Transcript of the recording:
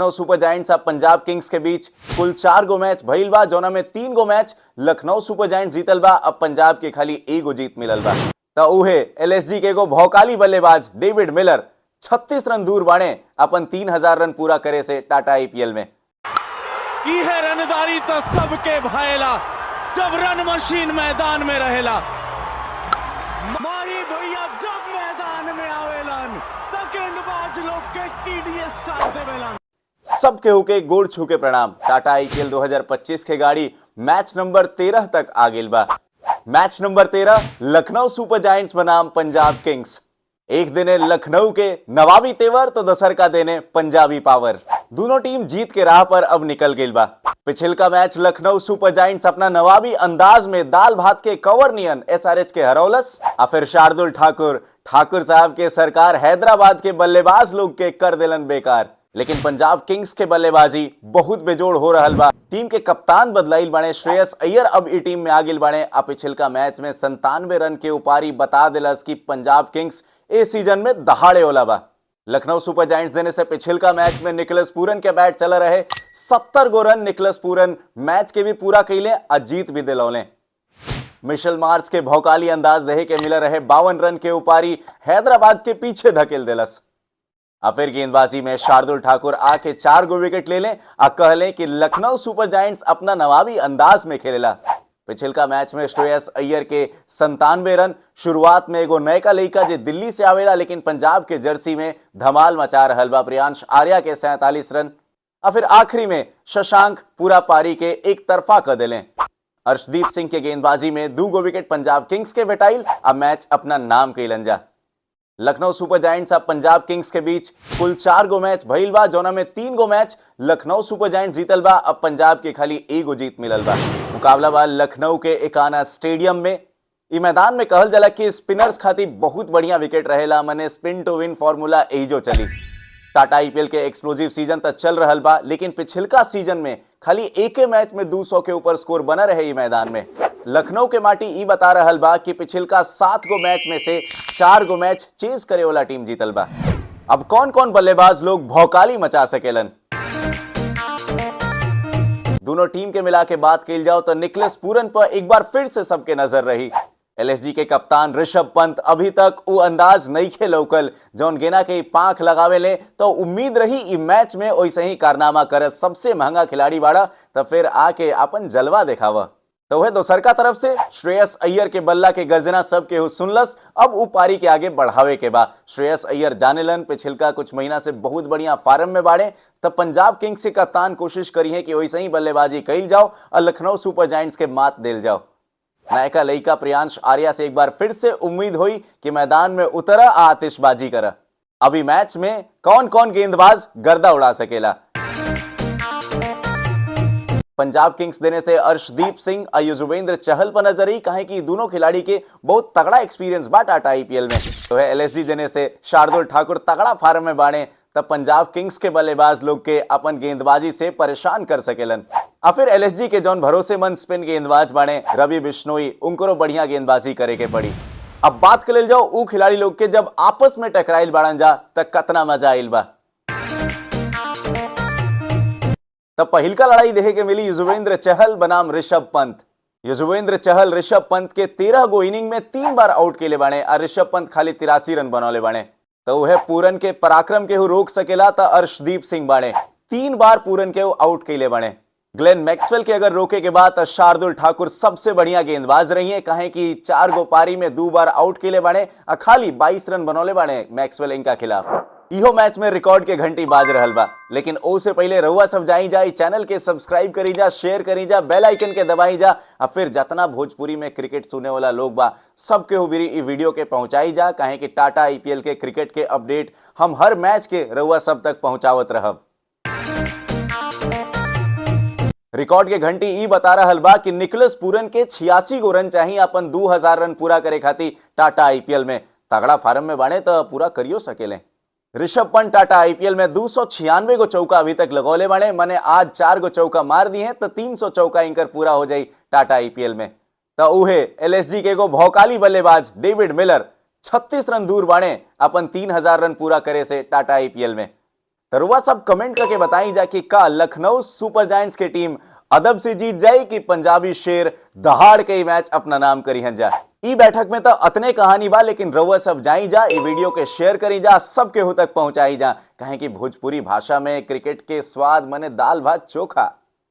Lucknow super giants अब Punjab Kings के बीच कुल 4 गो मैच भइल बा, जौना में 3 गो मैच लखनऊ सुपर जायंट्स जीतल बा। अब पंजाब के खाली एगो जीत मिलल बा। तो उहे एलएसजी के एगो भौकाली बल्लेबाज डेविड मिलर 36 रन दूर बाणे अपन 3000 रन पूरा करे से टाटा आईपीएल में। यह रनदारी तो सबके भाईला जब रन मशीन मैदान में रहेला। माही भैया जब मैदान में आवेलन तो गेंदबाज लोग के टीडीएस काट देवेलन। सब केहू के गोड़ छू के प्रणाम। टाटा आईपीएल 2025 के गाड़ी मैच नंबर 13 तक आ गेल बा। Match number 13 Lucknow super giants बनाम पंजाब किंग्स। एक दिने लखनऊ के नवाबी तेवर तो दसर का देने पंजाबी पावर। दोनों टीम जीत के राह पर अब निकल गई बा। पिछिलका मैच लखनऊ सुपर जायंट्स अपना नवाबी अंदाज में दाल भात के कवर नियन एसआरएच के हरौलस और फिर शार्दुल ठाकुर साहब के सरकार हैदराबाद के बल्लेबाज लोग के कर दिलन बेकार। लेकिन पंजाब किंग्स के बल्लेबाजी बहुत बेजोड़ हो रहल बा। टीम के कप्तान बदलाइल बाणे श्रेयस अय्यर अब ई टीम में आगिल बाणे। आ पिछिलका मैच में 97 रन के उपारी बता दिलस कि पंजाब किंग्स ए सीजन में दहाड़े वाला बा। लखनऊ सुपर जायंट्स देने से पिछिलका मैच में निकलस पूरन के बैट चल रहे 70 गो रन। निकलस पूरन मैच के भी पूरा कैले आ जीत भी दिलौले। मिशेल मार्श के भौकाली अंदाज देहे के मिल रहे 52 रन के उपारी हैदराबाद के पीछे धकेल दिलस। आ फिर गेंदबाजी में शार्दुल ठाकुर आके 4 गो विकेट ले लें आ कहले कि लखनऊ सुपर जायंट्स अपना नवाबी अंदाज में खेलेला। पिछिलका मैच में श्रेयस अय्यर के 97 रन। शुरुआत में एगो नयका लइका जे दिल्ली से आवेला लेकिन पंजाब के जर्सी में धमाल मचा रहल बा प्रियांश आर्या के 47 रन। और फिर आखिरी में शशांक पूरा पारी के एक तरफा कर दिले। अर्शदीप सिंह के गेंदबाजी में 2 गो विकेट पंजाब किंग्स के भेटाइल। अब मैच अपना नाम कैलन जा। लखनऊ सुपर जायंट्स अब पंजाब किंग्स के बीच कुल 4 गो मैच भइल बा, जौना में 3 गो मैच लखनऊ सुपर जायंट्स जीतल बा। अब पंजाब के खाली एगो जीत मिलल बा। मुकाबला बा लखनऊ के एकाना स्टेडियम में। ई मैदान में कहल जाला कि स्पिनर्स खातिर बहुत बढ़िया विकेट रहेला, मने स्पिन टू विन फॉर्मूला एहिजो चली। टाटा आईपीएल के एक्सप्लोजिव सीजन तक चल रहल बा, लेकिन पिछिलका सीजन में खाली एके मैच में 200 के ऊपर स्कोर बना रहे ई मैदान में। लखनऊ के माटी ई बता रहल बा कि पिछिलका 7 गो मैच में से 4 गो मैच चेज करे वाला टीम जीतल बा। अब कौन कौन बल्लेबाज लोग भौकाली मचा सकेलन, दोनों टीम के मिला के बात कही जाओ तो निकलस पूरन पर एक बार फिर से सबके नजर रही। एलएसजी के कप्तान ऋषभ पंत अभी तक वो अंदाज नहीं खे लौकल जौन गेना के पांख लगावे ले, तो उम्मीद रही ई मैच में वैसे ही कारनामा करे। सबसे महंगा खिलाड़ी बाड़ा तो फिर आके अपन जलवा दिखावा। तो वह दोसरका तरफ से श्रेयस अय्यर के बल्ला के गर्जना सब के सुनलस। अब उ पारी के आगे बढ़ावे के बाद श्रेयस अय्यर जानेलन पिछिलका कुछ महीना से बहुत बढ़िया फार्म में बाड़े। तब पंजाब किंग्स के कप्तान कोशिश करी है कि वैसे ही बल्लेबाजी कैल जाओ और लखनऊ सुपर जायंट्स के मात देल जाओ। नायका लइका प्रियांश आर्या से एक बार फिर से उम्मीद हुई कि मैदान में उतरा आतिशबाजी करा। अभी मैच में कौन कौन गेंदबाज गर्दा उड़ा सकेला। पंजाब किंग्स देने से अर्शदीप सिंह और युजवेंद्र चहल पर नजर आई, कहे कि दोनों खिलाड़ी के बहुत तगड़ा एक्सपीरियंस बा टाटा आईपीएल में। तो है एलएसजी देने से शार्दुल ठाकुर तगड़ा फार्म में बाड़े, तब पंजाब किंग्स के बल्लेबाज लोग के अपन गेंदबाजी से परेशान कर सकेलन। और फिर एलएसजी के जौन भरोसेमंद स्पिन गेंदबाज बाड़े रवि बिश्नोई, उनको बढ़िया गेंदबाजी करे के पड़ी। अब बात कर ले जाओ उ खिलाड़ी लोग के जब आपस में टकराइल बाड़न जा तक कतना मजा आइल बा। तब पहिलका लड़ाई देखे के मिली युजवेंद्र चहल बनाम ऋषभ पंत। युजवेंद्र चहल ऋषभ पंत के 13 गो इनिंग में 3 बार आउट के लिए बाणे और ऋषभ पंत खाली 83 रन बनौले बाणे। तो वह पूरन के पराक्रम के रोक सकेला तो अर्शदीप सिंह बाणे 3 बार पूरन के आउट के लिए बाणे। ग्लेन मैक्सवेल के अगर रोके के बाद तो शार्दुल ठाकुर सबसे बढ़िया गेंदबाज रही है, कहे कि 4 गो पारी में 2 बार आउट के लिए बाणे और खाली 22 रन बनौले बाणे मैक्सवेल इनका खिलाफ। इहो मैच में रिकॉर्ड के घंटी बाज रहल बा। लेकिन ओ से पहले रहुआ सब जाई जा, चैनल के सब्सक्राइब करी जा, शेयर करी जा, बेल आइकन के दबाई जा और फिर जितना भोजपुरी में क्रिकेट सुने वाला लोग बा सबके हुबरी ई वीडियो के पहुंचाई जा, कहे कि टाटा आईपीएल के क्रिकेट के अपडेट हम हर मैच के रहुआ सब तक पहुंचावत रहब। रिकॉर्ड के घंटी ई बता रहल बा कि निकलस पूरन के 86 गो रन चाहिए अपन 2000 रन पूरा करे खातिर टाटा आईपीएल में। तगड़ा फार्म में बाणे तो पूरा करियो सकेले। ऋषभ पंत टाटा आईपीएल में 296 गो चौका अभी तक लगौले बाणे, मने आज 4 गो चौका मार दी है तो 300 चौका इनकर पूरा हो जाई टाटा आईपीएल में। तो उहे एलएसजी के एगो भौकाली बल्लेबाज डेविड मिलर 36 रन दूर बाणे अपन 3000 रन पूरा करे से टाटा आईपीएल में। तरुआ सब कमेंट करके बताई जा कि का लखनऊ सुपर जायंट्स के टीम अदब से जीत जाए कि पंजाबी शेर दहाड़ के मैच अपना नाम करी हन जा। ई बैठक में तो अतने कहानी बा, लेकिन रउआ सब जाई जा, ई वीडियो के शेयर करी जा, सबके हो तक पहुंचाई जा, कहें कि भोजपुरी भाषा में क्रिकेट के स्वाद मने दाल भात चोखा।